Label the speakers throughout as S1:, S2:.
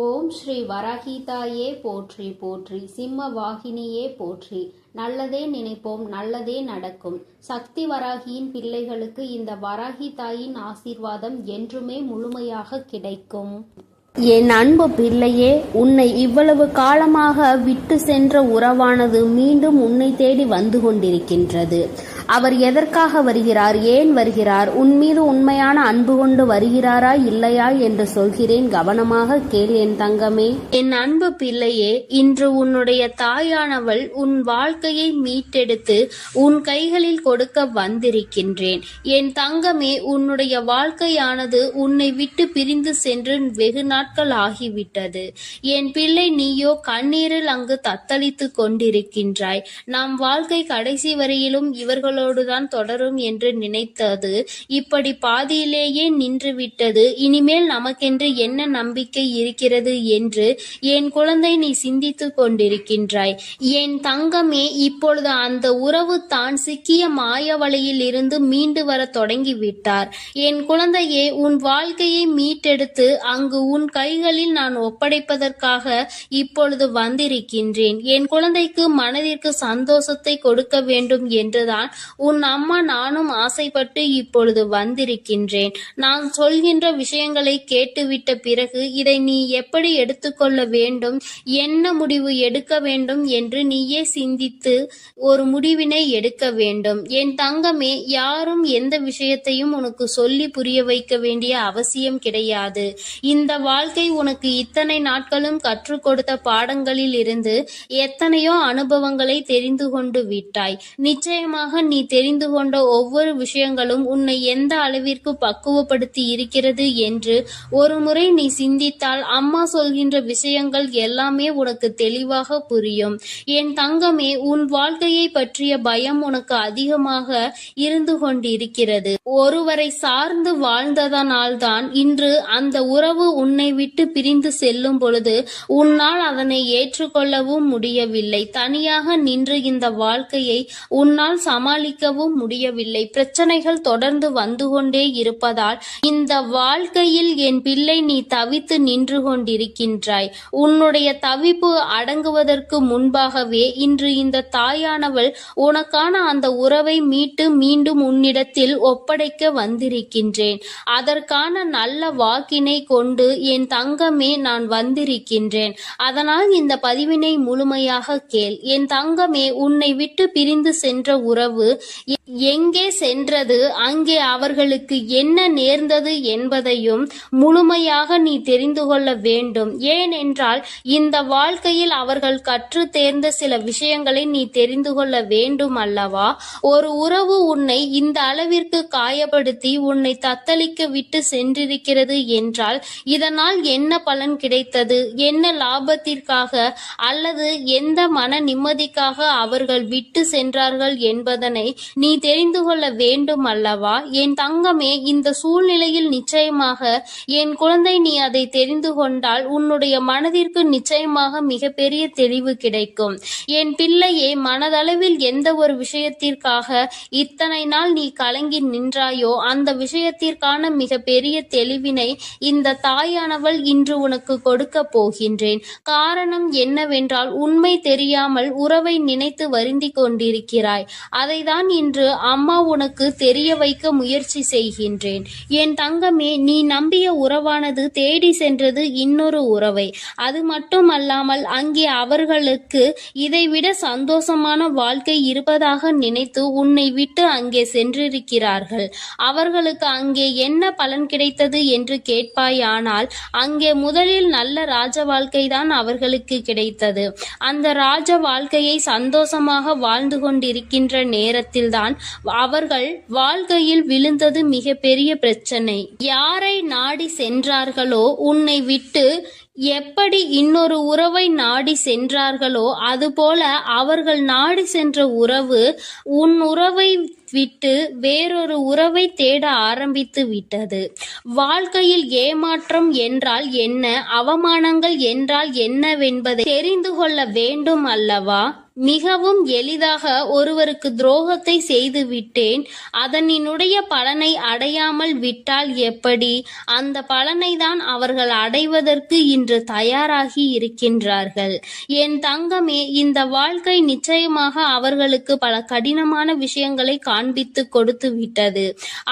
S1: ஓம் ஸ்ரீ வராகிதாயே போற்றி போற்றி, சிம்ம வாகினியே போற்றி. நல்லதே நினைப்போம், நல்லதே நடக்கும். சக்தி வராகியின் பிள்ளைகளுக்கு இந்த வராகி தாயின் ஆசீர்வாதம் என்றுமே முழுமையாக கிடைக்கும். என் அன்பு பிள்ளையே, உன்னை இவ்வளவு காலமாக விட்டு சென்ற உறவானது மீண்டும் உன்னை தேடி வந்து கொண்டிருக்கின்றது. அவர் எதற்காக வருகிறார், ஏன் வருகிறார், உன் மீது உண்மையான அன்பு கொண்டு வருகிறாரா இல்லையா என்று சொல்கிறேன், கவனமாக கேள் என் தங்கமே. என் அன்பு பிள்ளையே, இன்று உன்னுடைய தாயானவள் உன் வாழ்க்கையை மீட்டெடுத்து உன் கைகளில் கொடுக்க வந்திருக்கின்றேன். என் தங்கமே, உன்னுடைய வாழ்க்கையானது உன்னை விட்டு பிரிந்து சென்று வெகு நாட்கள் ஆகிவிட்டது. என் பிள்ளை, நீயோ கண்ணீரில் அங்கு தத்தளித்து கொண்டிருக்கின்றாய். நம் வாழ்க்கை கடைசி வரையிலும் இவர்களோடுதான் தொடரும் என்று நினைத்தது இப்படி பாதியிலேயே நின்றுவிட்டது. இனிமேல் நமக்கென்று என்ன நம்பிக்கை இருக்கிறது என்று என் குழந்தை நீ சிந்தித்து கொண்டிருக்கின்றாய். என் தங்கமே, இப்பொழுது அந்த உறவு தான் சிக்கிய மாய வலையில் இருந்து மீண்டு வர தொடங்கிவிட்டார். என் குழந்தையே, உன் வாழ்க்கையை மீட்டெடுத்து அங்கு உன் கைகளில் நான் ஒப்படைப்பதற்காக இப்பொழுது வந்திருக்கின்றேன். என் குழந்தைக்கு மனதிற்கு சந்தோஷத்தை கொடுக்க வேண்டும் என்றுதான் உன் அம்மா நானும் ஆசைப்பட்டு இப்பொழுது வந்திருக்கின்றேன். நான் சொல்கின்ற விஷயங்களை கேட்டுவிட்ட பிறகு இதை நீ எப்படி எடுத்துக்கொள்ள வேண்டும், என்ன முடிவு எடுக்க வேண்டும் என்று நீயே சிந்தித்து ஒரு முடிவினை எடுக்க வேண்டும். என் தங்கமே, யாரும் எந்த விஷயத்தையும் உனக்கு சொல்லி புரிய வைக்க வேண்டிய அவசியம் கிடையாது. இந்த வாழ்க்கை உனக்கு இத்தனை நாட்களும் கற்றுக் கொடுத்த பாடங்களில் இருந்து எத்தனையோ அனுபவங்களை தெரிந்து கொண்டு விட்டாய். நிச்சயமாக நீ தெரிந்து கொண்ட ஒவ்வொரு விஷயங்களும் உன்னை எந்த அளவிற்கு பக்குவப்படுத்தி இருக்கிறது என்று ஒரு முறை நீ சிந்தித்தால் அம்மா சொல்கின்ற விஷயங்கள் எல்லாமே உனக்கு தெளிவாக புரியும். என் தங்கமே, உன் வாழ்க்கையை பற்றிய பயம் உனக்கு அதிகமாக இருந்து கொண்டிருக்கிறது. ஒருவரை சார்ந்து வாழ்ந்ததனால்தான் இன்று அந்த உறவு உன்னை விட்டு பிரிந்து செல்லும் பொழுது உன்னால் அதனை ஏற்றுக்கொள்ளவும் முடியவில்லை. தனியாக நின்று இந்த வாழ்க்கையை உன்னால் சமாளிக்கவும் முடியவில்லை. பிரச்சனைகள் தொடர்ந்து வந்து கொண்டே இருப்பதால் இந்த வாழ்க்கையில் என் பிள்ளை நீ தவித்து நின்று கொண்டிருக்கின்றாய். உன்னுடைய தவிப்பு அடங்குவதற்கு முன்பாகவே இன்று இந்த தாயானவள் உனக்கான அந்த உறவை மீட்டு மீண்டும் உன்னிடத்தில் ஒப்படைக்க வந்திருக்கின்றேன். அதற்கான நல்ல வாக்கினை கொண்டு என் தங்கமே நான் வந்திருக்கின்றேன். அதனால் இந்த பதிவினை முழுமையாக கேள். என் தங்கமே, உன்னை விட்டு பிரிந்து சென்ற உறவு எங்கே சென்றது, அங்கே அவர்களுக்கு என்ன நேர்ந்தது என்பதையும் முழுமையாக நீ தெரிந்து கொள்ள வேண்டும். ஏனென்றால் இந்த வாழ்க்கையில் அவர்கள் கற்று தேர்ந்த சில விஷயங்களை நீ தெரிந்து கொள்ள வேண்டும் அல்லவா? ஒரு உறவு உன்னை இந்த அளவிற்கு காயப்படுத்தி உன்னை தத்தளிக்க விட்டு சென்றிருக்கிறது என்றால் இதனால் என்ன பலன் கிடைத்தது, என்ன லாபத்திற்காக அல்லது எந்த மன நிம்மதிக்காக அவர்கள் விட்டு சென்றார்கள் என்பதனை நீ தெரிந்து கொள்ள வேண்டும் அல்லவா? என் தங்கமே, இந்த சூழ்நிலையில் நிச்சயமாக என் குழந்தை நீ அதை தெரிந்து கொண்டால் உன்னுடைய மனதிற்கு நிச்சயமாக மிகப்பெரிய தெளிவு கிடைக்கும். என் பிள்ளையே, மனதளவில் எந்த ஒரு விஷயத்திற்காக இத்தனை நாள் நீ கலங்கி நின்றாயோ அந்த விஷயத்திற்கான மிகப்பெரிய தெளிவினை இந்த தாயானவள் இன்று உனக்கு கொடுக்க போகின்றேன். காரணம் என்னவென்றால் உண்மை தெரியாமல் உறவை நினைத்து வருந்தி கொண்டிருக்கிறாய். அதைதான் இன்று அம்மா உனக்கு தெரிய வைக்க முயற்சி செய்கின்றேன். என் தங்கமே, நீ நம்பிய உறவானது தேடி சென்றது இன்னொரு உறவை. அது மட்டுமல்லாமல் அங்கே அவர்களுக்கு இதைவிட சந்தோஷமான வாழ்க்கை இருப்பதாக நினைத்து உன்னை விட்டு அங்கே சென்றிருக்கிறார்கள். அவர்களுக்கு அங்கே என்ன பலன் கிடைத்தது என்று கேட்பாயானால் அங்கே முதலில் நல்ல ராஜ வாழ்க்கை தான் அவர்களுக்கு கிடைத்தது. அந்த ராஜ வாழ்க்கையை சந்தோஷமாக வாழ்ந்து கொண்டிருக்கின்ற நேரத்தில்தான் அவர்கள் வாழ்க்கையில் விழுந்தது மிக பெரிய பிரச்சனை. யாரை நாடி சென்றார்களோ, உன்னை விட்டு எப்படி இன்னொரு உறவை நாடி சென்றார்களோ அதுபோல அவர்கள் நாடி சென்ற உறவு உன் உறவை விட்டு வேறொரு உறவை தேட ஆரம்பித்து விட்டது. வாழ்க்கையில் ஏமாற்றம் என்றால் என்ன, அவமானங்கள் என்றால் என்னவென்பதை தெரிந்து கொள்ள வேண்டும் அல்லவா? மிகவும் எளிதாக ஒருவருக்கு துரோகத்தை செய்து விட்டேன், அதனினுடைய பலனை அடையாமல் விட்டால் எப்படி? அந்த பலனை தான் அவர்கள் அடைவதற்கு இன்று தயாராகி இருக்கின்றார்கள். என் தங்கமே, இந்த வாழ்க்கை நிச்சயமாக அவர்களுக்கு பல கடினமான விஷயங்களை காண்பித்து கொடுத்து விட்டது.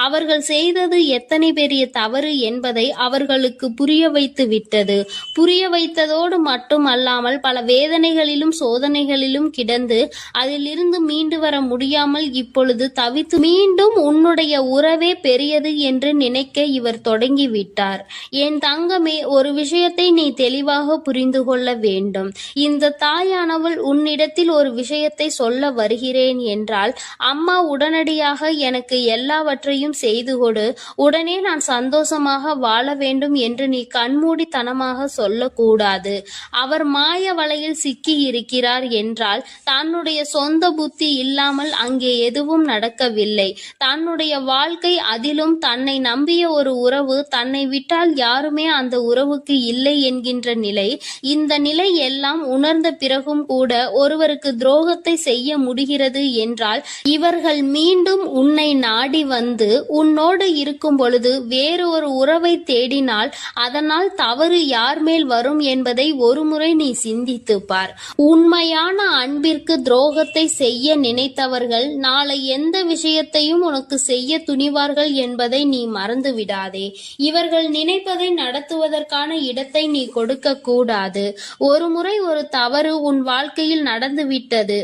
S1: அவர்கள் செய்தது எத்தனை பெரிய தவறு என்பதை அவர்களுக்கு புரிய வைத்து விட்டது. புரிய வைத்ததோடு மட்டுமல்லாமல் பல வேதனைகளிலும் சோதனைகளிலும் கிடந்து அதிலிருந்து மீண்டு வர முடியாமல் இப்பொழுது தவித்து மீண்டும் உன்னுடைய உறவே பெரியது என்று நினைக்க இவர் தொடங்கிவிட்டார். என் தங்கமே, ஒரு விஷயத்தை நீ தெளிவாக புரிந்து கொள்ள வேண்டும். இந்த தாயானவள் உன்னிடத்தில் ஒரு விஷயத்தை சொல்ல வருகிறேன் என்றால், அம்மா உடனடியாக எனக்கு எல்லாவற்றையும் செய்து கொடு, உடனே நான் சந்தோஷமாக வாழ வேண்டும் என்று நீ கண்மூடித்தனமாக சொல்லக்கூடாது. அவர் மாய வலையில் சிக்கி இருக்கிறார் என்றால் தன்னுடைய சொந்த புத்தி இல்லாமல் அங்கே எதுவும் நடக்கவில்லை. தன்னுடைய வாழ்க்கை, அதிலும் தன்னை நம்பிய ஒரு உறவு, தன்னை விட்டால் யாருமே அந்த உறவுக்கு இல்லை என்கின்ற நிலை, இந்த நிலை எல்லாம் உணர்ந்த பிறகும் கூட ஒருவருக்கு துரோகத்தை செய்ய முடிகிறது என்றால், இவர்கள் மீண்டும் உன்னை நாடி வந்து உன்னோடு இருக்கும் பொழுது வேறு ஒரு உறவை தேடினால் அதனால் தவறு யார் மேல் வரும் என்பதை ஒருமுறை நீ சிந்தித்து பார். உண்மையான அன்பிற்கு துரோகத்தை செய்ய நினைத்தவர்கள் நாளை எந்த விஷயத்தையும் உனக்கு செய்ய துணிவார்கள் என்பதை நீ மறந்து விடாதே. இவர்கள் நினைப்பதை நடத்துவதற்கான இடத்தை நீ கொடுக்க கூடாது. ஒரு முறை ஒரு தவறு உன் வாழ்க்கையில் நடந்துவிட்டது.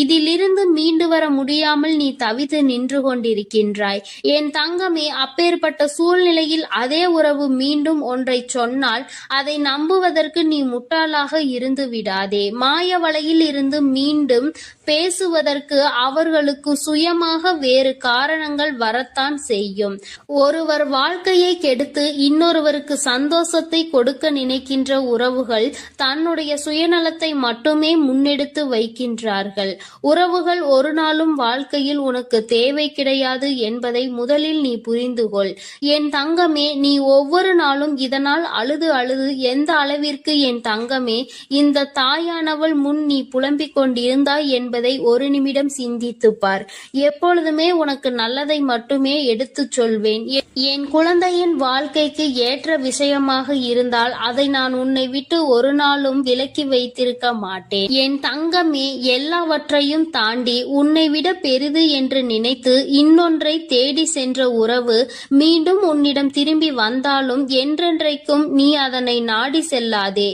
S1: இதிலிருந்து மீண்டு வர முடியாமல் நீ தவித்து நின்று கொண்டிருக்கின்றாய். என் தங்கமே, அப்பேற்பட்ட சூழ்நிலையில் அதே உறவு மீண்டும் ஒன்றை சொன்னால் அதை நம்புவதற்கு நீ முட்டாளாக இருந்து விடாதே. மாய வலையில் இருந்து மீண்டும் பேசுவதற்கு அவர்களுக்கு சுயமாக வேறு காரணங்கள் வரத்தான் செய்யும். ஒருவர் வாழ்க்கையை கெடுத்து இன்னொருவருக்கு சந்தோஷத்தை கொடுக்க நினைக்கின்ற உறவுகள் தன்னுடைய சுயநலத்தை மட்டுமே முன்னெடுத்து வைக்கின்றார்கள். உறவுகள் ஒரு நாளும் வாழ்க்கையில் உனக்கு தேவை கிடையாது என்பதை முதலில் நீ புரிந்து கொள். என் தங்கமே, நீ ஒவ்வொரு நாளும் இதனால் அழுது அழுது எந்த அளவிற்கு என் தங்கமே இந்த தாயானவள் முன் நீ புலம்பிக் கொண்டிருந்தாய் என்பதை ஒரு நிமிடம் சிந்தித்துப் பார். எப்பொழுதுமே உனக்கு நல்லதை மட்டுமே எடுத்துச் சொல்வேன். என் குழந்தையின் வாழ்க்கைக்கு ஏற்ற விஷயமாக இருந்தால் அதை நான் உன்னை விட்டு ஒரு நாளும் விலக்கி வைத்திருக்க மாட்டேன். என் தங்கமே, எல்லாவற்றையும் தாண்டி உன்னை விட பெரிது என்று நினைத்து இன்னொன்றை தேடி சென்ற உறவு மீண்டும் உன்னிடம் திரும்பி வந்தாலும் என்றென்றைக்கும் நீ அதனை நாடி செல்லாதே.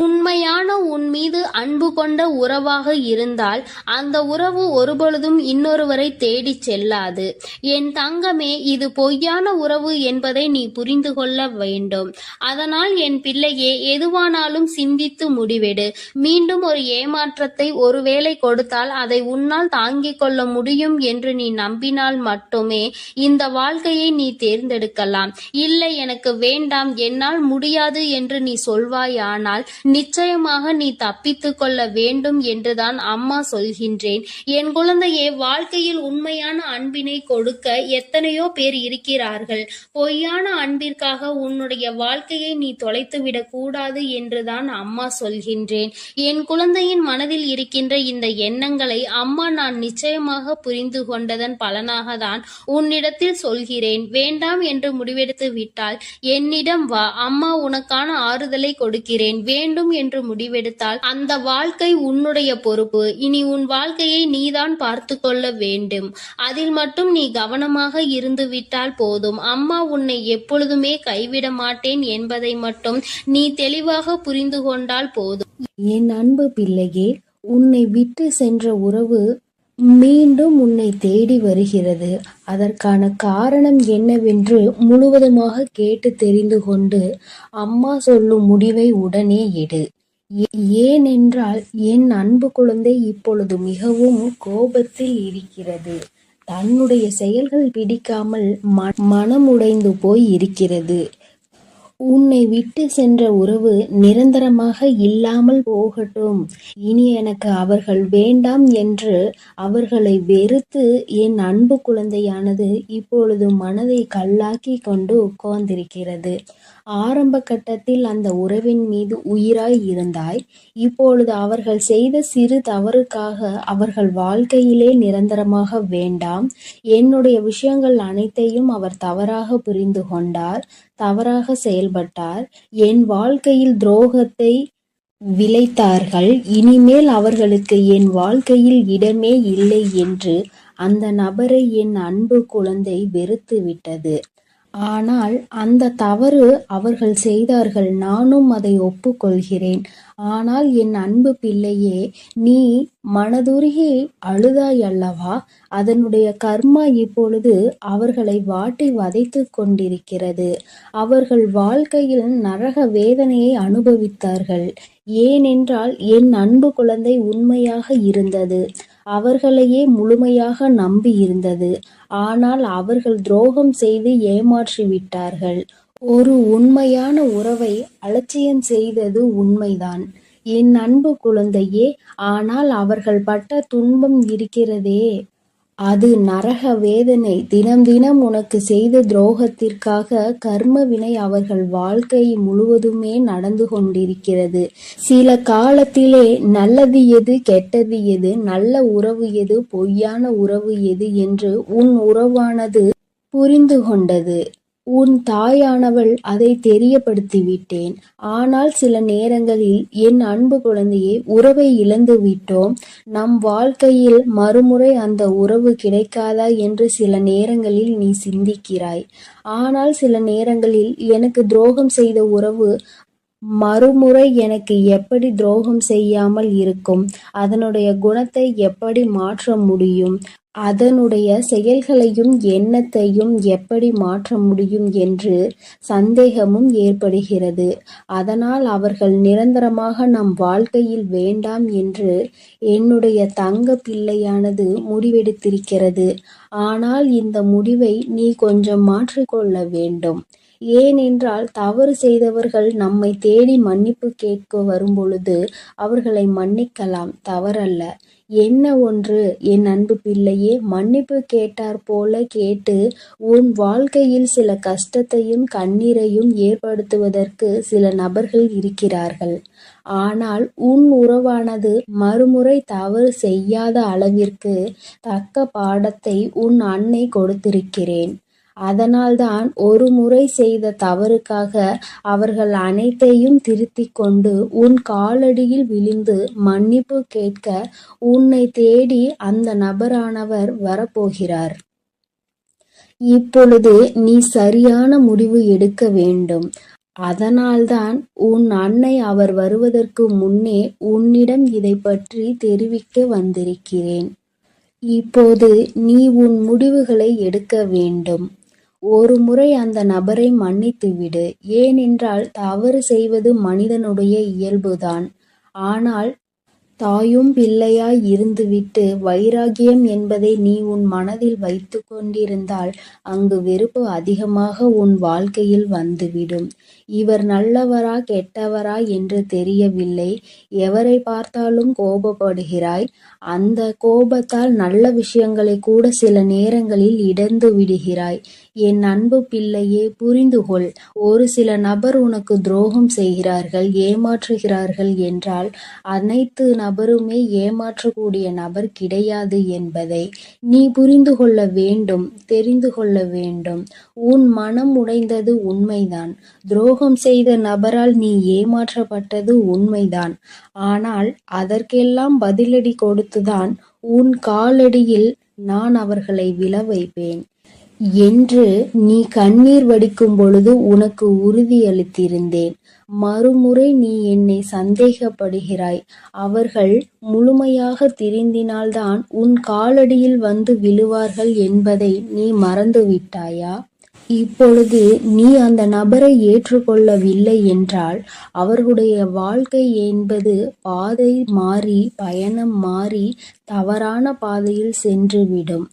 S1: உண்மையான உன் மீது அன்பு கொண்ட உறவாக இருந்தால் அந்த உறவு ஒருபொழுதும் இன்னொருவரை தேடிச் செல்லாது. என் தங்கமே, இது பொய்யான உறவு என்பதை நீ புரிந்து கொள்ள வேண்டும். அதனால் என் பிள்ளையே, எதுவானாலும் சிந்தித்து முடிவெடு. மீண்டும் ஒரு ஏமாற்றத்தை ஒருவேளை கொடுத்தால் அதை உன்னால் தாங்கிக் கொள்ள முடியும் என்று நீ நம்பினால் மட்டுமே இந்த வாழ்க்கையை நீ தேர்ந்தெடுக்கலாம். இல்லை, எனக்கு வேண்டாம், என்னால் முடியாது என்று நீ சொல்வாயானால் நிச்சயமாக நீ தப்பித்துக் கொள்ள வேண்டும் என்றுதான் அம்மா சொல்கின்றேன். என் குழந்தையே, வாழ்க்கையில் உண்மையான அன்பினை கொடுக்க எத்தனையோ பேர் இருக்கிறார்கள். பொய்யான அன்பிற்காக உன்னுடைய வாழ்க்கையை நீ தொலைத்துவிடக் கூடாது என்றுதான் அம்மா சொல்கின்றேன். என் குழந்தையின் மனதில் இருக்கின்ற இந்த எண்ணங்களை அம்மா நான் நிச்சயமாக புரிந்து கொண்டதன் பலனாக தான் உன்னிடத்தில் சொல்கிறேன். வேண்டாம் என்று முடிவெடுத்து விட்டால் என்னிடம் வா, அம்மா உனக்கான ஆறுதலை கொடுக்கிறேன். வேண்டும் என்று முடிவெடுத்தால் அந்த வாழ்க்கை உன்னுடைய பொறுப்பு. இனி உன் வாழ்க்கையை நீதான் பார்த்து கொள்ள வேண்டும். அதில் மட்டும் நீ கவனமாக இருந்து விட்டால் போதும். அம்மா உன்னை எப்பொழுதுமே கைவிட மாட்டேன் என்பதை மட்டும் நீ தெளிவாக புரிந்து கொண்டால் போதும்.
S2: என் அன்பு பிள்ளையே, உன்னை விட்டு சென்ற உறவு மீண்டும் உன்னை தேடி வருகிறது. அதற்கான காரணம் என்னவென்று முழுவதுமாக கேட்டு தெரிந்து கொண்டு அம்மா சொல்லும் முடிவை உடனே எடு. ஏனென்றால் என் அன்பு குழந்தை இப்பொழுது மிகவும் கோபத்தில் இருக்கிறது. தன்னுடைய செயல்கள் பிடிக்காமல் மனமுடைந்து போய் இருக்கிறது. உன்னை விட்டு சென்ற உறவு நிரந்தரமாக இல்லாமல் போகட்டும். இனி எனக்கு அவர்கள் வேண்டாம் என்று அவர்களை வெறுத்து என் அன்பு குழந்தையானது இப்பொழுது மனதை கல்லாக்கி கொண்டு உட்கார்ந்திருக்கிறது. ஆரம்ப கட்டத்தில் அந்த உறவின் மீது உயிராய் இருந்தாய். இப்பொழுது அவர்கள் செய்த சிறு தவறுக்காக அவர்கள் வாழ்க்கையிலே நிரந்தரமாக வேண்டாம். என்னுடைய விஷயங்கள் அனைத்தையும் அவர் தவறாக புரிந்து கொண்டார், தவறாக செயல்பட்டார், என் வாழ்க்கையில் துரோகத்தை விளைத்தார்கள். இனிமேல் அவர்களுக்கு என் வாழ்க்கையில் இடமே இல்லை என்று அந்த நபரை என் அன்பு குழந்தை வெறுத்து விட்டது. ஆனால் அந்த தவறு அவர்கள் செய்தார்கள், நானும் அதை ஒப்புக்கொள்கிறேன். ஆனால் என் அன்பு பிள்ளையே, நீ மனதுருகி அழுதாய் அல்லவா? அதனுடைய கர்மா இப்பொழுது அவர்களை வாட்டி வதைத்து கொண்டிருக்கிறது. அவர்கள் வாழ்க்கையில் நரக வேதனையை அனுபவித்தார்கள். ஏனென்றால் என் அன்பு குழந்தை உண்மையாக இருந்தது, அவர்களையே முழுமையாக நம்பி இருந்தது. ஆனால் அவர்கள் துரோகம் செய்து ஏமாற்றி விட்டார்கள். ஒரு உண்மையான உறவை அலட்சியம் செய்தது உண்மைதான் என் அன்பு குழந்தையே. ஆனால் அவர்கள் பட்ட துன்பம் இருக்கிறதே, அது நரக வேதனை. தினம் தினம் உனக்கு செய்த துரோகத்திற்காக கர்ம வினை அவர்கள் வாழ்க்கை முழுவதுமே நடந்து கொண்டிருக்கிறது. சில காலத்திலே நல்லது எது, கெட்டது எது, நல்ல உறவு எது, பொய்யான உறவு எது என்று உன் உறவானது புரிந்து கொண்டது. உன் தாயானவள் அதை தெரியப்படுத்திவிட்டேன். ஆனால் சில நேரங்களில் என் அன்பு குழந்தையே, உறவை இழந்து விட்டோம், நம் வாழ்க்கையில் மறுமுறை அந்த உறவு கிடைக்காதா என்று சில நேரங்களில் நீ சிந்திக்கிறாய். ஆனால் சில நேரங்களில் எனக்கு துரோகம் செய்த உறவு மறுமுறை எனக்கு எப்படி துரோகம் செய்யாமல் இருக்கும், அதனுடைய குணத்தை எப்படி மாற்ற முடியும், அதனுடைய செயல்களையும் எண்ணத்தையும் எப்படி மாற்ற முடியும் என்று சந்தேகமும் ஏற்படுகிறது. அதனால் அவர்கள் நிரந்தரமாக நம் வாழ்க்கையில் வேண்டாம் என்று என்னுடைய தங்க பிள்ளையானது முடிவெடுத்திருக்கிறது. ஆனால் இந்த முடிவை நீ கொஞ்சம் மாற்றிக்கொள்ள வேண்டும். ஏனென்றால் தவறு செய்தவர்கள் நம்மை தேடி மன்னிப்பு கேட்க வரும்பொழுது அவர்களை மன்னிக்கலாம், தவறல்ல. என்ன ஒன்று என் அன்பு பிள்ளையே, மன்னிப்பு கேட்டார் போல கேட்டு உன் வாழ்க்கையில் சில கஷ்டத்தையும் கண்ணீரையும் ஏற்படுத்துவதற்கு சில நபர்கள் இருக்கிறார்கள். ஆனால் உன் உறவானது மறுமுறை தவறு செய்யாத அளவிற்கு தக்க பாடத்தை உன் அன்னை கொடுத்திருக்கிறேன். அதனால்தான் ஒரு முறை செய்த தவறுக்காக அவர்கள் அனைத்தையும் திருத்திக் கொண்டு உன் காலடியில் விழுந்து மன்னிப்பு கேட்க உன்னை தேடி அந்த நபரானவர் வரப்போகிறார். இப்பொழுது நீ சரியான முடிவு எடுக்க வேண்டும். அதனால்தான் உன் அன்னை அவர் வருவதற்கு முன்னே உன்னிடம் இதை பற்றி தெரிவிக்க வந்திருக்கிறேன். இப்போது நீ உன் முடிவுகளை எடுக்க வேண்டும். ஒரு முறை அந்த நபரை மன்னித்துவிடு. ஏனென்றால் தவறு செய்வது மனிதனுடைய இயல்புதான். ஆனால் தாயும் பிள்ளையாய் இருந்துவிட்டு வைராகியம் என்பதை நீ உன் மனதில் வைத்து கொண்டிருந்தால் அங்கு வெறுப்பு அதிகமாக உன் வாழ்க்கையில் வந்துவிடும். இவர் நல்லவரா கெட்டவரா என்று தெரியவில்லை, எவரை பார்த்தாலும் கோபப்படுகிறாய். அந்த கோபத்தால் நல்ல விஷயங்களை கூட சில நேரங்களில் இழந்து விடுகிறாய். என் அன்பு பிள்ளையே, புரிந்து கொள். ஒரு சில நபர் உனக்கு துரோகம் செய்கிறார்கள், ஏமாற்றுகிறார்கள் என்றால் அனைத்து நபருமே ஏமாற்றக்கூடிய நபர் கிடையாது என்பதை நீ புரிந்து கொள்ள வேண்டும், தெரிந்து கொள்ள வேண்டும். உன் மனம் உடைந்தது உண்மைதான். துரோகம் செய்த நபரால் நீ ஏமாற்றப்பட்டது உண்மைதான். ஆனால் அதற்கெல்லாம் பதிலடி கொடுத்துதான் உன் காலடியில் நான் அவர்களை விழ வைப்பேன் என்று நீ கண்ணீர் வடிக்கும் பொழுது உனக்கு உறுதியளித்திருந்தேன். மறுமுறை நீ என்னை சந்தேகப்படுகிறாய். அவர்கள் முழுமையாக திருந்தினால்தான் உன் காலடியில் வந்து விழுவார்கள் என்பதை நீ மறந்து விட்டாயா? இப்பொழுது நீ அந்த நபரை ஏற்றுக்கொள்ளவில்லை என்றால் அவர்களுடைய வாழ்க்கை என்பது பாதை மாறி, பயணம் மாறி தவறான பாதையில் சென்றுவிடும்.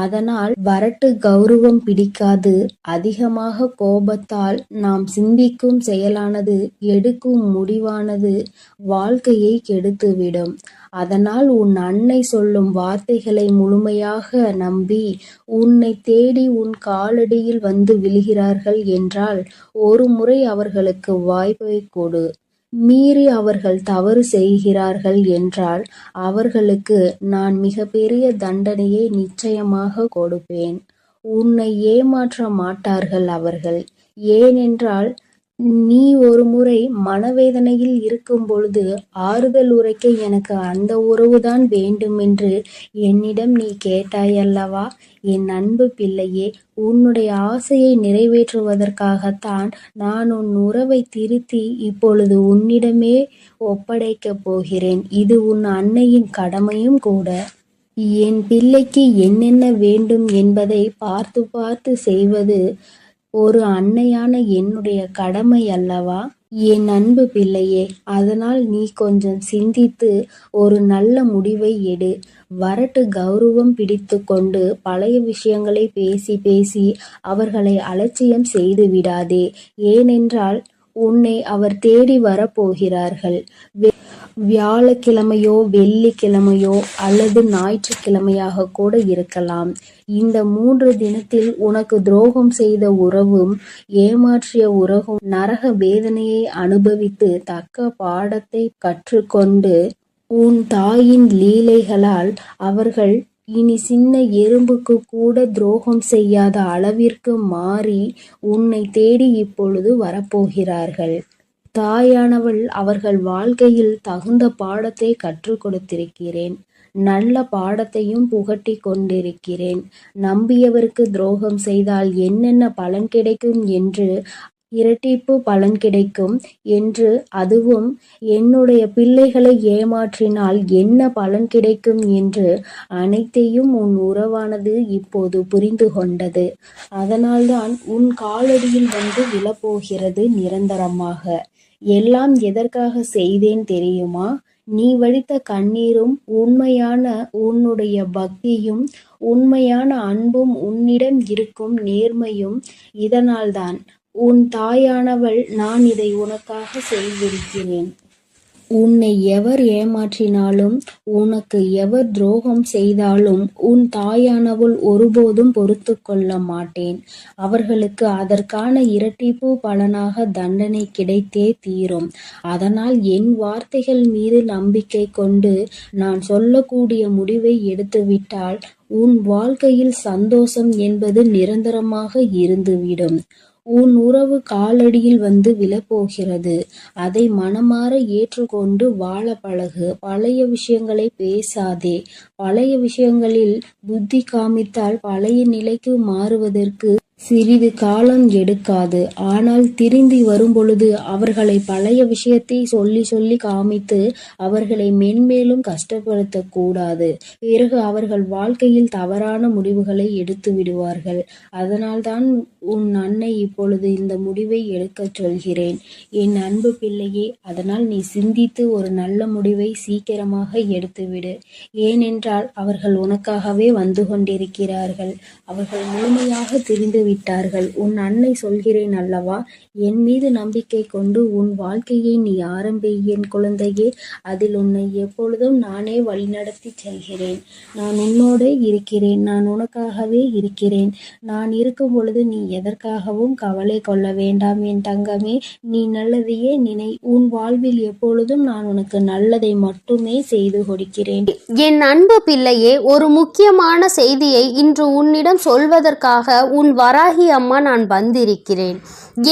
S2: அதனால் வரட்டு கௌரவம் பிடிக்காது. அதிகமாக கோபத்தால் நாம் சிந்திக்கும் செயலானது, எடுக்கும் முடிவானது வாழ்க்கையை கெடுத்துவிடும். அதனால் உன் அன்னை சொல்லும் வார்த்தைகளை முழுமையாக நம்பி உன்னை தேடி உன் காலடியில் வந்து விழுகிறார்கள் என்றால் ஒரு முறை அவர்களுக்கு வாய்ப்பை கொடு. மீறி அவர்கள் தவறு செய்கிறார்கள் என்றால் அவர்களுக்கு நான் மிகப்பெரிய தண்டனையை நிச்சயமாக கொடுப்பேன். உன்னை ஏமாற்ற மாட்டார்கள் அவர்கள். ஏனென்றால் நீ ஒரு முறை மனவேதனையில் இருக்கும் பொழுது ஆறுதல் உரைக்க எனக்கு அந்த உறவுதான் வேண்டுமென்று என்னிடம் நீ கேட்டாயல்லவா? என் அன்பு பிள்ளையே, உன்னுடைய ஆசையை நிறைவேற்றுவதற்காகத்தான் நான் உன் உறவை திருத்தி இப்பொழுது உன்னிடமே ஒப்படைக்கப் போகிறேன். இது உன் அன்னையின் கடமையும் கூட. என் பிள்ளைக்கு என்னென்ன வேண்டும் என்பதை பார்த்து பார்த்து செய்வது ஒரு அன்னையான என்னுடைய கடமை அல்லவா? என் அன்பு பிள்ளையே, அதனால் நீ கொஞ்சம் சிந்தித்து ஒரு நல்ல முடிவை எடு. வரட்டு கௌரவம் பிடித்து கொண்டு பழைய விஷயங்களை பேசி பேசி அவர்களை அலட்சியம் செய்து விடாதே. ஏனென்றால் உன்னை அவர் தேடி வரப்போகிறார்கள். வியாழக்கிழமையோ வெள்ளிக்கிழமையோ அல்லது ஞாயிற்றுக்கிழமையாக கூட இருக்கலாம். இந்த 3 தினத்தில் உனக்கு துரோகம் செய்த உறவும் ஏமாற்றிய உறவும் நரக வேதனையை அனுபவித்து தக்க பாடத்தை கற்றுக்கொண்டு உன் தாயின் லீலைகளால் அவர்கள் இனி சின்ன எறும்புக்கு கூட துரோகம் செய்யாத அளவிற்கு மாறி உன்னை தேடி இப்பொழுது வரப்போகிறார்கள். தாயானவள் அவர்கள் வாழ்க்கையில் தகுந்த பாடத்தை கற்றுக் கொடுத்திருக்கிறேன். நல்ல பாடத்தையும் புகட்டி கொண்டிருக்கிறேன். நம்பியவருக்கு துரோகம் செய்தால் என்னென்ன பலன் கிடைக்கும் என்று, இரட்டிப்பு பலன் கிடைக்கும் என்று, அதுவும் என்னுடைய பிள்ளைகளை ஏமாற்றினால் என்ன பலன் கிடைக்கும் என்று அனைத்தையும் உன் உறவானது இப்போது புரிந்து கொண்டது. அதனால்தான் உன் காலடியில் வந்து விழப்போகிறது நிரந்தரமாக. எல்லாம் எதற்காக செய்தேன் தெரியுமா? நீ வடித்த கண்ணீரும் உண்மையான உன்னுடைய பக்தியும் உண்மையான அன்பும் உன்னிடம் இருக்கும் நேர்மையும் இதனால்தான். உன் தாயானவள் நான் இதை உனக்காக செய்திருக்கிறேன். உன்னை எவர் ஏமாற்றினாலும் உனக்கு எவர் துரோகம் செய்தாலும் உன் தாயானவள் ஒருபோதும் பொறுத்து கொள்ள மாட்டேன். அவர்களுக்கு அதற்கான இரட்டிப்பு பலனாக தண்டனை கிடைத்தே தீரும். அதனால் என் வார்த்தைகள் மீது நம்பிக்கை கொண்டு நான் சொல்லக்கூடிய முடிவை எடுத்துவிட்டால் உன் வாழ்க்கையில் சந்தோஷம் என்பது நிரந்தரமாக இருந்துவிடும். உன் உறவு காலடியில் வந்து விழப்போகிறது. அதை மனமாற ஏற்றுக்கொண்டு வாழ பழகு. பழைய விஷயங்களை பேசாதே. பழைய விஷயங்களில் புத்தி காமித்தால் பழைய நிலைக்கு மாறுவதற்கு சிறிது காலம் எடுக்காது. ஆனால் திரும்பி வரும்பொழுது அவர்களை பழைய விஷயத்தை சொல்லி சொல்லி காமித்து அவர்களை மென்மேலும் கஷ்டப்படுத்தக் கூடாது. பிறகு அவர்கள் வாழ்க்கையில் தவறான முடிவுகளை எடுத்து விடுவார்கள். அதனால்தான் உன் அன்னை இப்பொழுது இந்த முடிவை எடுக்கச் சொல்கிறேன். என் அன்பு பிள்ளையே, அதனால் நீ சிந்தித்து ஒரு நல்ல முடிவை சீக்கிரமாக எடுத்துவிடு. ஏனென்றால் அவர்கள் உனக்காகவே வந்து கொண்டிருக்கிறார்கள். அவர்கள் முழுமையாக தெரிந்து விட்டார்கள். உன் அன்னை சொல்கிறேன் அல்லவா, என் மீது நம்பிக்கை கொண்டு உன் வாழ்க்கையை நீ ஆரம்பி என் குழந்தையே. அதில் உன்னை எப்பொழுதும் நானே வழிநடத்தி செல்கிறேன். நான் உன்னோடு இருக்கிறேன். நான் உனக்காகவே இருக்கிறேன். நான் இருக்கும் பொழுது நீ எதற்காகவும் கவலை கொள்ள வேண்டாம் என் தங்கமே. நீ நல்லதையே நினை. உன் வாழ்வில் எப்பொழுதும் நான் உனக்கு நல்லதை மட்டுமே செய்து கொடுக்கிறேன்.
S1: என் அன்பு பிள்ளையே, ஒரு முக்கியமான செய்தியை இன்று உன்னிடம் சொல்வதற்காக உன் வராகி அம்மா நான் வந்திருக்கிறேன்.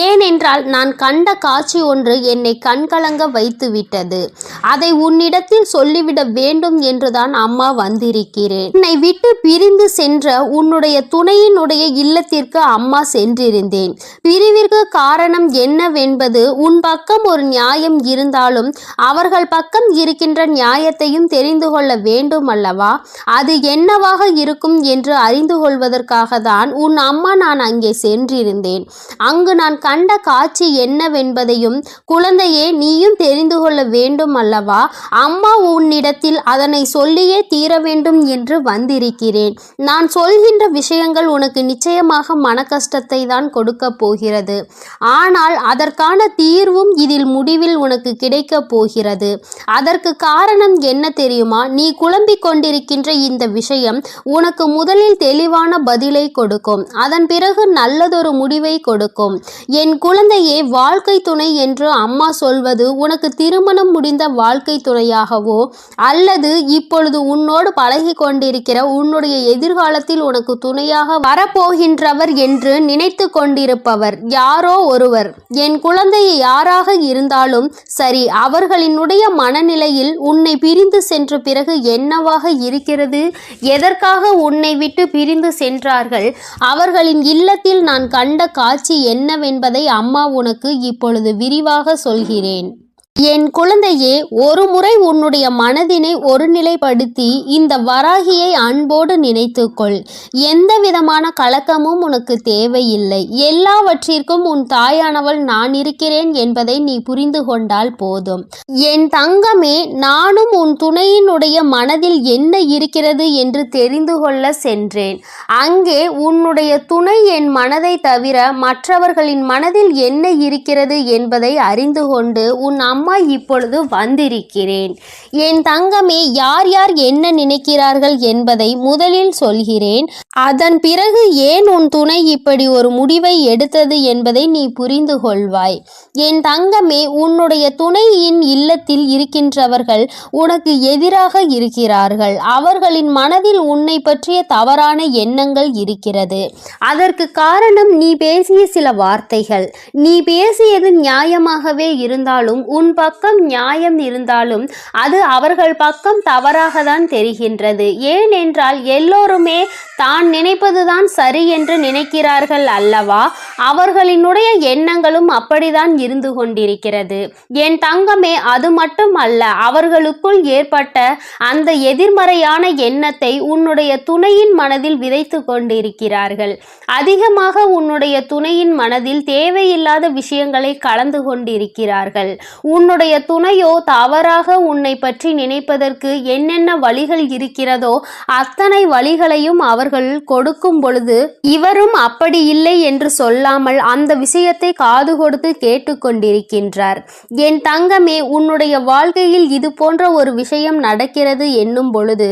S1: ஏனென்றால் நான் கண்ட காட்சி ஒன்று என்னை கண்கலங்க வைத்து விட்டது. அதை உன்னிடத்தில் சொல்லிவிட வேண்டும் என்றுதான் அம்மா வந்திருக்கிறேன். என்னை விட்டு பிரிந்து சென்ற உன்னுடைய துணையினுடைய இல்லத்திற்கு அம்மா சென்றிருந்தேன். பிரிவிற்கு காரணம் என்னவென்பது உன் பக்கம் ஒரு நியாயம் இருந்தாலும் அவர்கள் பக்கம் இருக்கின்ற நியாயத்தையும் தெரிந்து கொள்ள வேண்டும் அல்லவா? அது என்னவாக இருக்கும் என்று அறிந்து கொள்வதற்காக தான் உன் அம்மா நான் நான் அங்கே சென்றிருந்தேன். அங்கு நான் கண்ட காட்சி என்னவென்பதையும் குழந்தையே நீயும் தெரிந்து கொள்ள வேண்டும் அல்லவா? அம்மா உன்னிடத்தில் அதனை சொல்லியே தீர வேண்டும் என்று வந்திருக்கிறேன். நான் சொல்கின்ற விஷயங்கள் உனக்கு நிச்சயமாக மன கஷ்டத்தை தான் கொடுக்க போகிறது. ஆனால் அதற்கான தீர்வும் இதில் முடிவில் உனக்கு கிடைக்கப் போகிறது. அதற்கு காரணம் என்ன தெரியுமா? நீ குழம்பிக் கொண்டிருக்கின்ற இந்த விஷயம் உனக்கு முதலில் தெளிவான பதிலை கொடுக்கும். அதன் பிறகு நல்லதொரு முடிவை கொடுக்கும். என் குழந்தையே, வாழ்க்கை துணை என்று அம்மா சொல்வது உனக்கு திருமணம் முடிந்த வாழ்க்கை துணையாகவோ அல்லது இப்பொழுது உன்னோடு பழகி கொண்டிருக்கிற உன்னுடைய எதிர்காலத்தில் உனக்கு துணையாக வரப்போகின்றவர் என்று நினைத்து கொண்டிருப்பவர் யாரோ ஒருவர். என் குழந்தையை யாராக இருந்தாலும் சரி, அவர்களினுடைய மனநிலையில் உன்னை பிரிந்து சென்ற பிறகு என்னவாக இருக்கிறது, எதற்காக உன்னை விட்டு பிரிந்து சென்றார்கள், அவர்களின் இல்லத்தில் நான் கண்ட காட்சி என்னவென்பதை அம்மா உனக்கு இப்பொழுது விரிவாக சொல்கிறேன். என் குழந்தையே, ஒரு முறை உன்னுடைய மனதினை ஒருநிலைப்படுத்தி இந்த வராகியை அன்போடு நினைத்துக்கொள். எந்த விதமான கலக்கமும் உனக்கு தேவையில்லை. எல்லாவற்றிற்கும் உன் தாயானவள் நான் இருக்கிறேன் என்பதை நீ புரிந்து கொண்டால் போதும். என் தங்கமே, நானும் உன் துணையினுடைய மனதில் என்ன இருக்கிறது என்று தெரிந்து கொள்ள சென்றேன். அங்கே உன்னுடைய துணை என் மனதை தவிர மற்றவர்களின் மனதில் என்ன இருக்கிறது என்பதை அறிந்து கொண்டு உன் அம்மா இப்பொழுது வந்திருக்கிறேன். என் தங்கமே, யார் யார் என்ன நினைக்கிறார்கள் என்பதை முதலில் சொல்கிறேன். அதன் பிறகு ஏன் உன் துணை இப்படி ஒரு முடிவை எடுத்தது என்பதை நீ புரிந்து கொள்வாய். என் தங்கமே, உன்னுடைய துணையின் இல்லத்தில் இருக்கின்றவர்கள் உனக்கு எதிராக இருக்கிறார்கள். அவர்களின் மனதில் உன்னை பற்றிய தவறான எண்ணங்கள் இருக்கிறது. அதற்கு காரணம் நீ பேசிய சில வார்த்தைகள். நீ பேசியது நியாயமாகவே இருந்தாலும், உன் பக்கம் நியாயம் இருந்தாலும் அது அவர்கள் பக்கம் தவறாக தான் தெரிகின்றது. ஏனென்றால் எல்லோருமே தான் நினைப்பதுதான் சரி என்று நினைக்கிறார்கள் அல்லவா? அவர்களினுடைய எண்ணங்களும் அப்படிதான் இருந்து கொண்டிருக்கிறது. என் தங்கமே, அது மட்டும் அல்ல, அவர்களுக்குள் ஏற்பட்ட அந்த எதிர்மறையான எண்ணத்தை உன்னுடைய துணையின் மனதில் விதைத்து கொண்டிருக்கிறார்கள். அதிகமாக உன்னுடைய துணையின் மனதில் தேவையில்லாத விஷயங்களை கலந்து கொண்டிருக்கிறார்கள். உன்னுடைய துணையோ தவறாக உன்னை பற்றி நினைப்பதற்கு என்னென்ன வழிகள் இருக்கிறதோ அத்தனை வழிகளையும் அவர்கள் கொடுக்கும் பொழுது இவரும் அப்படி இல்லை என்று சொல்லாமல் அந்த விஷயத்தை காது கொடுத்து கேட்டுக்கொண்டிருக்கின்றார். என் தங்கமே, உன்னுடைய வாழ்க்கையில் இது போன்ற ஒரு விஷயம் நடக்கிறது என்னும் பொழுது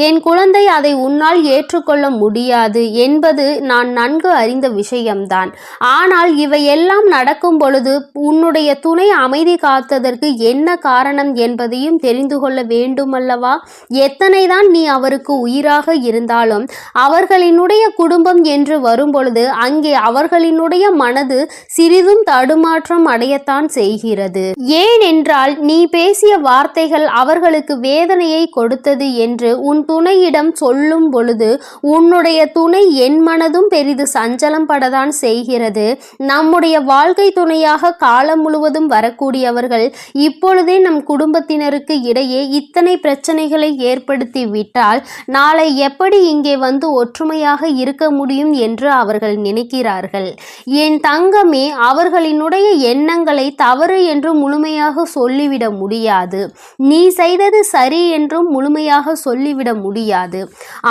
S1: என் குழந்தை அதை உன்னால் ஏற்றுக்கொள்ள முடியாது என்பது நான் நன்கு அறிந்த விஷயம்தான். ஆனால் இவையெல்லாம் நடக்கும் பொழுது உன்னுடைய துணை அமைதி காத்ததற்கு என்ன காரணம் என்பதையும் தெரிந்து கொள்ள வேண்டுமல்லவா? எத்தனைதான் நீ அவருக்கு உயிராக இருந்தாலும் அவர்களினுடைய குடும்பம் என்று வரும்பொழுது அங்கே அவர்களினுடைய மனது சிறிதும் தடுமாற்றம் அடையத்தான் செய்கிறது. ஏனென்றால் நீ பேசிய வார்த்தைகள் அவர்களுக்கு வேதனையை கொடுத்தது என்று உன் துணையிடம் சொல்லும் பொழுது உன்னுடைய துணை என் மனதும் பெரிது சஞ்சலம் படத்தான் செய்கிறது. நம்முடைய வாழ்க்கை துணையாக காலம் முழுவதும் வரக்கூடியவர்கள் இப்பொழுதே நம் குடும்பத்தினருக்கு இடையே இத்தனை பிரச்சனைகளை ஏற்படுத்தி விட்டால் நாளை எப்படி இங்கே வந்து ஒற்றுமையாக இருக்க முடியும் என்று அவர்கள் நினைக்கிறார்கள். என் தங்கமே, அவர்களினுடைய எண்ணங்களை தவறு என்று முழுமையாக சொல்லிவிட முடியாது. நீ செய்தது சரி என்றும் முழுமையாக சொல்லிவிட முடியாது.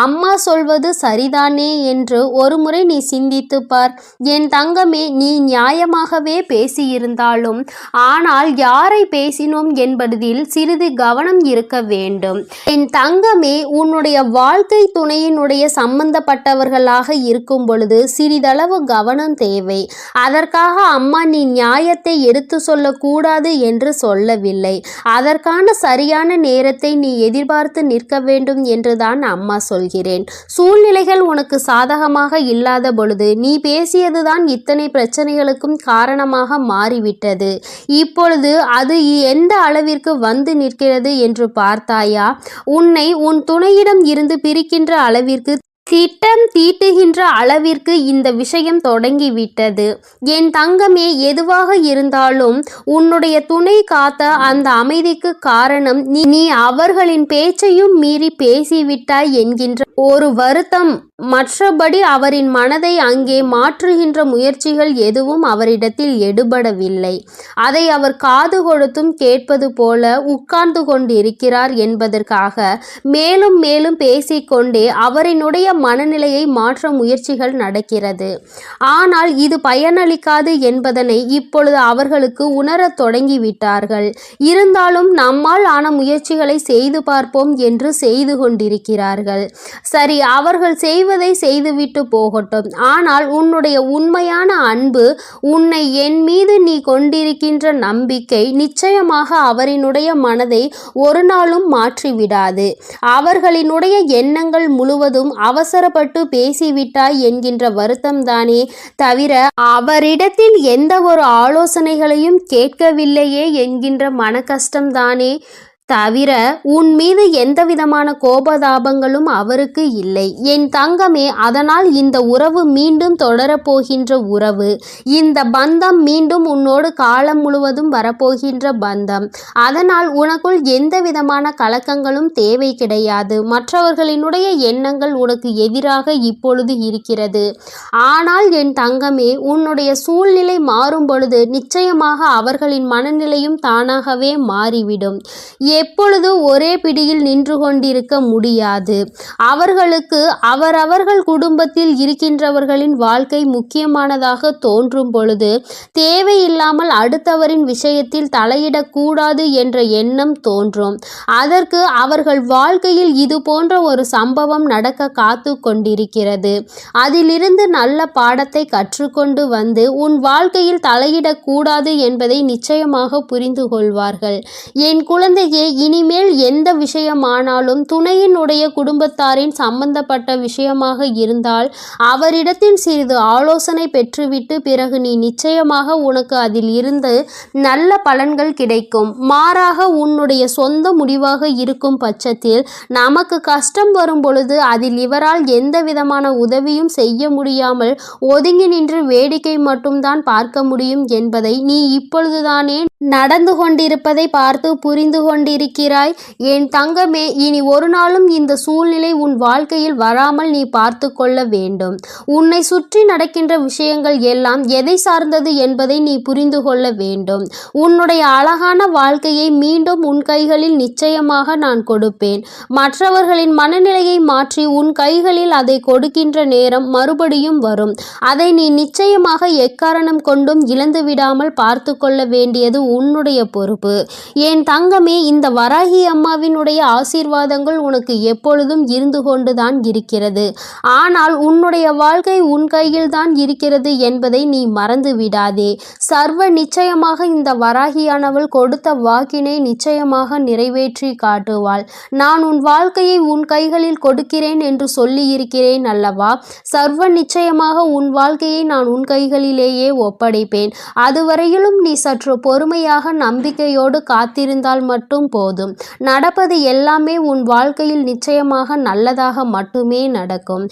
S1: அம்மா சொல்வது சரிதானே என்று ஒரு முறை நீ சிந்தித்து பார். என் தங்கமே, நீ நியாயமாகவே பேசியிருந்தாலும் ஆனால் யாரை பேசினோம் என்பதில் சிறிது கவனம் இருக்க வேண்டும். என் தங்கமே, உன்னுடைய வாழ்க்கை துணையினுடைய சம்பந்தப்பட்டவர்களாக இருக்கும் பொழுது சிறிதளவு கவனம் தேவை. அதற்காக அம்மா நீ நியாயத்தை எடுத்து சொல்லக்கூடாது என்று சொல்லவில்லை. அதற்கான சரியான நேரத்தை நீ எதிர்பார்த்து நிற்க வேண்டும் என்றுதான் அம்மா சொல்கிறேன். சூழ்நிலைகள் உனக்கு சாதகமாக இல்லாத பொழுது நீ பேசியதுதான் இத்தனை பிரச்சனைகளுக்கும் காரணமாக மாறிவிட்டது. இப்பொழுது அது எந்த அளவிற்கு வந்து நிற்கிறது என்று பார்த்தாயா? உன்னை உன் துணையிடம் இருந்து பிரிக்கின்ற அளவிற்கு திட்டம் தீட்டுகின்ற அளவிற்கு இந்த விஷயம் தொடங்கிவிட்டது. என் தங்கமே, எதுவாக இருந்தாலும் உன்னுடைய துணை காத்த அந்த அமைதிக்கு காரணம் நீ அவர்களின் பேச்சையும் மீறி பேசிவிட்டாய் என்கின்ற ஒரு வருத்தம். மற்றபடி அவரின் மனதை அங்கே மாற்றுகின்ற முயற்சிகள் எதுவும் அவரிடத்தில் எடுபடவில்லை. அதை அவர் காது கொடுத்தும் கேட்பது போல உட்கார்ந்து கொண்டிருக்கிறார் என்பதற்காக மேலும் மேலும் பேசிக்கொண்டே அவரினுடைய மனநிலையை மாற்ற முயற்சிகள் நடக்கிறது. ஆனால் இது பயனளிக்காது என்பதனை இப்பொழுது அவர்களுக்கு உணரத் தொடங்கிவிட்டார்கள். இருந்தாலும் நம்மால் ஆன முயற்சிகளை செய்து பார்ப்போம் என்று செய்து கொண்டிருக்கிறார்கள். சரி, அவர்கள் செய்வதை செய்துவிட்டு போகட்டும். ஆனால் உன்னுடைய உண்மையான அன்பு, உன்னை என் மீது நீ கொண்டிருக்கின்ற நம்பிக்கை நிச்சயமாக அவரினுடைய மனதை ஒரு நாளும் மாற்றிவிடாது. அவர்களினுடைய எண்ணங்கள் முழுவதும் அவசரப்பட்டு பேசிவிட்டாய் என்கின்ற வருத்தம்தானே தவிர அவரிடத்தில் எந்த ஒரு ஆலோசனைகளையும் கேட்கவில்லையே என்கின்ற மன கஷ்டம்தானே தவிர உன் மீது எந்தவிதமான கோபதாபங்களும் அவருக்கு இல்லை. என் தங்கமே, அதனால் இந்த உறவு மீண்டும் தொடரப்போகின்ற உறவு. இந்த பந்தம் மீண்டும் உன்னோடு காலம் முழுவதும் வரப்போகின்ற பந்தம். அதனால் உனக்குள் எந்த விதமான கலக்கங்களும் தேவை கிடையாது. மற்றவர்களினுடைய எண்ணங்கள் உனக்கு எதிராக இப்பொழுது இருக்கிறது. ஆனால் என் தங்கமே, உன்னுடைய சூழ்நிலை மாறும் பொழுது நிச்சயமாக அவர்களின் மனநிலையும் தானாகவே மாறிவிடும். எப்பொழுது ஒரே பிடியில் நின்று கொண்டிருக்க முடியாது. அவர்களுக்கு அவரவர்கள் குடும்பத்தில் இருக்கின்றவர்களின் வாழ்க்கை முக்கியமானதாக தோன்றும் பொழுது தேவையில்லாமல் அடுத்தவரின் விஷயத்தில் தலையிடக்கூடாது என்ற எண்ணம் தோன்றும். அதற்கு அவர்கள் வாழ்க்கையில் இது போன்ற ஒரு சம்பவம் நடக்க காத்து கொண்டிருக்கிறது. அதிலிருந்து நல்ல பாடத்தை கற்றுக்கொண்டு வந்து உன் வாழ்க்கையில் தலையிடக்கூடாது என்பதை நிச்சயமாக புரிந்து கொள்வார்கள். என் குழந்தையே, இனிமேல் எந்த விஷயமானாலும் துணையினுடைய குடும்பத்தாரின் சம்பந்தப்பட்ட விஷயமாக இருந்தால் அவரிடத்தில் சிறிது ஆலோசனை பெற்றுவிட்டு பிறகு நீ நிச்சயமாக உனக்கு அதில் இருந்து நல்ல பலன்கள் கிடைக்கும். மாறாக உன்னுடைய சொந்த முடிவாக இருக்கும் பட்சத்தில் நமக்கு கஷ்டம் வரும் பொழுது அதில் இவரால் எந்த விதமான உதவியும் செய்ய முடியாமல் ஒதுங்கி நின்று வேடிக்கை மட்டும்தான் பார்க்க முடியும் என்பதை நீ இப்பொழுதுதானே நடந்து கொண்டிருப்பதை பார்த்து புரிந்து கொண்டிருக்கிறாய். என் தங்கமே, இனி ஒரு நாளும் இந்த சூழ்நிலை உன் வாழ்க்கையில் வராமல் நீ பார்த்து கொள்ள வேண்டும். உன்னை சுற்றி நடக்கின்ற விஷயங்கள் எல்லாம் எதை சார்ந்தது என்பதை நீ புரிந்து கொள்ள வேண்டும். உன்னுடைய அழகான வாழ்க்கையை மீண்டும் உன் கைகளில் நிச்சயமாக நான் கொடுப்பேன். மற்றவர்களின் மனநிலையை மாற்றி உன் கைகளில் அதை கொடுக்கின்ற நேரம் மறுபடியும் வரும். அதை நீ நிச்சயமாக எக்காரணம் கொண்டும் இழந்து விடாமல் பார்த்து கொள்ள வேண்டியது உன்னுடைய பொறுப்பு. என் தங்கமே, இந்த வராகி அம்மாவினுடைய ஆசீர்வாதங்கள் உனக்கு எப்பொழுதும் இருந்து கொண்டுதான் இருக்கிறது. ஆனால் உன்னுடைய வாழ்க்கை உன் கையில் தான் இருக்கிறது என்பதை நீ மறந்து விடாதே. சர்வ நிச்சயமாக இந்த வராகியானவள் கொடுத்த வாக்கினை நிச்சயமாக நிறைவேற்றி காட்டுவாள். நான் உன் வாழ்க்கையை உன் கைகளில் கொடுக்கிறேன் என்று சொல்லி இருக்கிறேன் அல்லவா? சர்வ நிச்சயமாக உன் வாழ்க்கையை நான் உன் கைகளிலேயே ஒப்படைப்பேன். அதுவரையிலும் நீ சற்று பொறுமையாக நம்பிக்கையோடு காத்திருந்தால் மட்டும் போதும். நடப்பது எல்லாமே உன் வாழ்க்கையில் நிச்சயமாக நல்லதாக மட்டுமே நடக்கும்.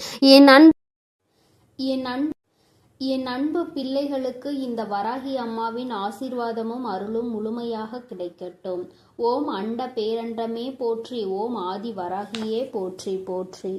S1: என் அன்பு பிள்ளைகளுக்கு இந்த வராகி அம்மாவின் ஆசீர்வாதமும் அருளும் முழுமையாக கிடைக்கட்டும். ஓம் அண்ட பேரண்டமே போற்றி. ஓம் ஆதி வராகியே போற்றி போற்றி.